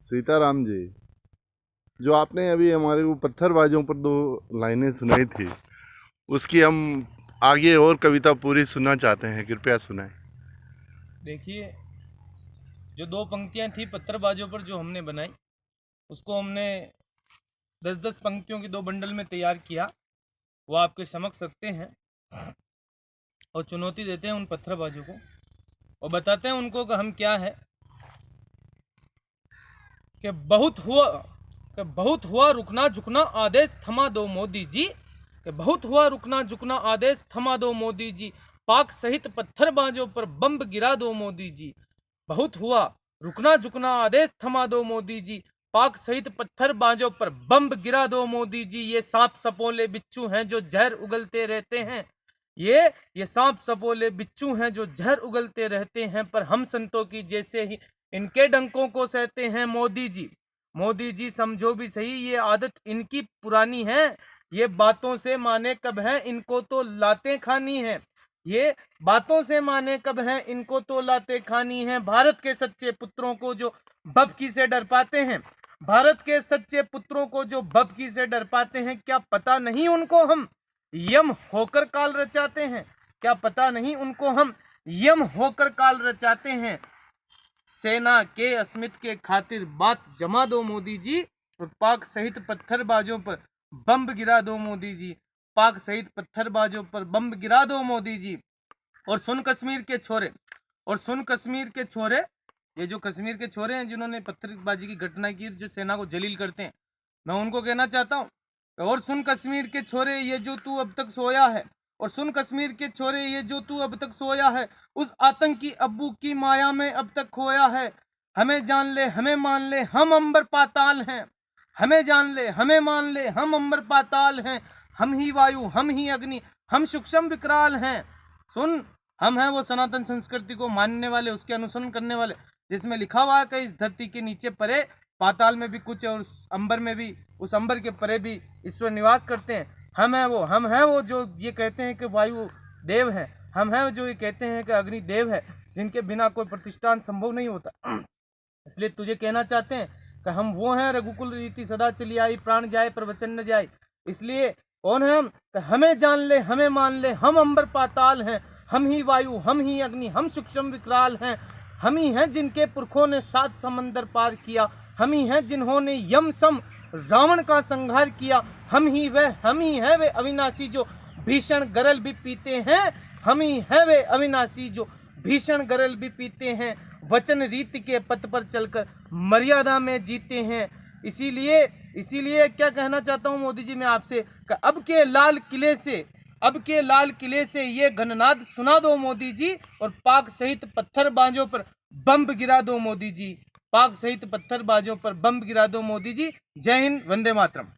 सीताराम जी, जो आपने अभी हमारे को पत्थरबाजों पर दो लाइनें सुनाई थी, उसकी हम आगे और कविता पूरी सुनना चाहते हैं, कृपया सुनाएं। देखिए, जो दो पंक्तियां थी पत्थरबाजों पर जो हमने बनाई, उसको हमने 10-10 पंक्तियों की दो बंडल में तैयार किया। वो आपके समक्ष रखते हैं और चुनौती देते हैं उन पत्थरबाजों को और बताते हैं उनको कि हम क्या है। कि बहुत हुआ रुकना झुकना आदेश थमा दो मोदी जी। कि बहुत हुआ रुकना झुकना आदेश थमा दो मोदी जी। पाक सहित पत्थरबाजों पर बम गिरा दो मोदी जी। बहुत हुआ रुकना झुकना आदेश थमा दो मोदी जी। पाक सहित पत्थरबाजों पर बम गिरा दो मोदी जी। ये सांप सपोले बिच्छू हैं जो जहर उगलते रहते हैं। ये सांप सपोले बिच्छू हैं जो जहर उगलते रहते हैं, पर हम संतों की जैसे ही इनके डंकों को सहते हैं मोदी जी। मोदी जी समझो भी सही, ये आदत इनकी पुरानी है। ये बातों से माने कब है, इनको तो लातें खानी है। ये बातों से माने कब है, इनको तो लातें खानी है। भारत के सच्चे पुत्रों को जो भभकी से डर पाते हैं, भारत के सच्चे पुत्रों को जो भभकी से डर पाते हैं, क्या पता नहीं उनको हम यम होकर काल रचाते हैं। क्या पता नहीं उनको हम यम होकर काल रचाते हैं। सेना के अस्मित के खातिर बात जमा दो मोदी जी, और पाक सहित पत्थरबाजों पर बम गिरा दो मोदी जी। पाक सहित पत्थरबाजों पर बम गिरा दो मोदी जी। और सुन कश्मीर के छोरे, और सुन कश्मीर के छोरे, ये जो कश्मीर के छोरे हैं जिन्होंने पत्थरबाजी की घटना की, जो सेना को जलील करते हैं, मैं उनको कहना चाहता हूँ, और सुन कश्मीर के छोरे ये जो तू अब तक सोया है, और सुन कश्मीर के छोरे ये जो तू अब तक सोया है, उस आतंकी अब्बू की माया में अब तक खोया है। हमें जान ले हमें मान ले हम अंबर पाताल हैं। हमें जान ले हमें मान ले हम अंबर पाताल हैं। हम ही वायु हम ही अग्नि हम सूक्ष्म विकराल हैं। सुन, हम हैं वो सनातन संस्कृति को मानने वाले, उसके अनुसरण करने वाले, जिसमें लिखा हुआ है कि इस धरती के नीचे परे पाताल में भी कुछ है, और उस अंबर में भी, उस अंबर के परे भी ईश्वर निवास करते हैं। हम हैं वो जो ये कहते हैं कि वायु देव है। हम हैं जो ये कहते हैं कि अग्नि देव है, जिनके बिना कोई प्रतिष्ठान संभव नहीं होता। इसलिए तुझे कहना चाहते हैं कि हम वो हैं, रघुकुल रीति सदा चली आई, प्राण जाए पर वचन न जाए। इसलिए कौन है हम? कि हमें जान ले हमें मान ले हम अंबर पाताल हैं। हम ही वायु हम ही अग्नि हम सूक्ष्म विकराल हैं। हम ही हैं जिनके पुरखों ने 7 समंदर पार किया। हम ही हैं जिन्होंने यम सम रावण का संहार किया। हम ही है वे अविनाशी जो भीषण गरल भी पीते हैं। हम ही है वे अविनाशी जो भीषण गरल भी पीते हैं। वचन रीति के पथ पर चलकर मर्यादा में जीते हैं। इसीलिए इसीलिए क्या कहना चाहता हूं मोदी जी मैं आपसे, कि अब के लाल किले से ये घननाद सुना दो मोदी जी, और पाक सहित पत्थरबाजों पर बम गिरा दो मोदी जी। पाक सहित पत्थरबाजों पर बम गिरा दो मोदी जी। जय हिंद, वंदे मातरम।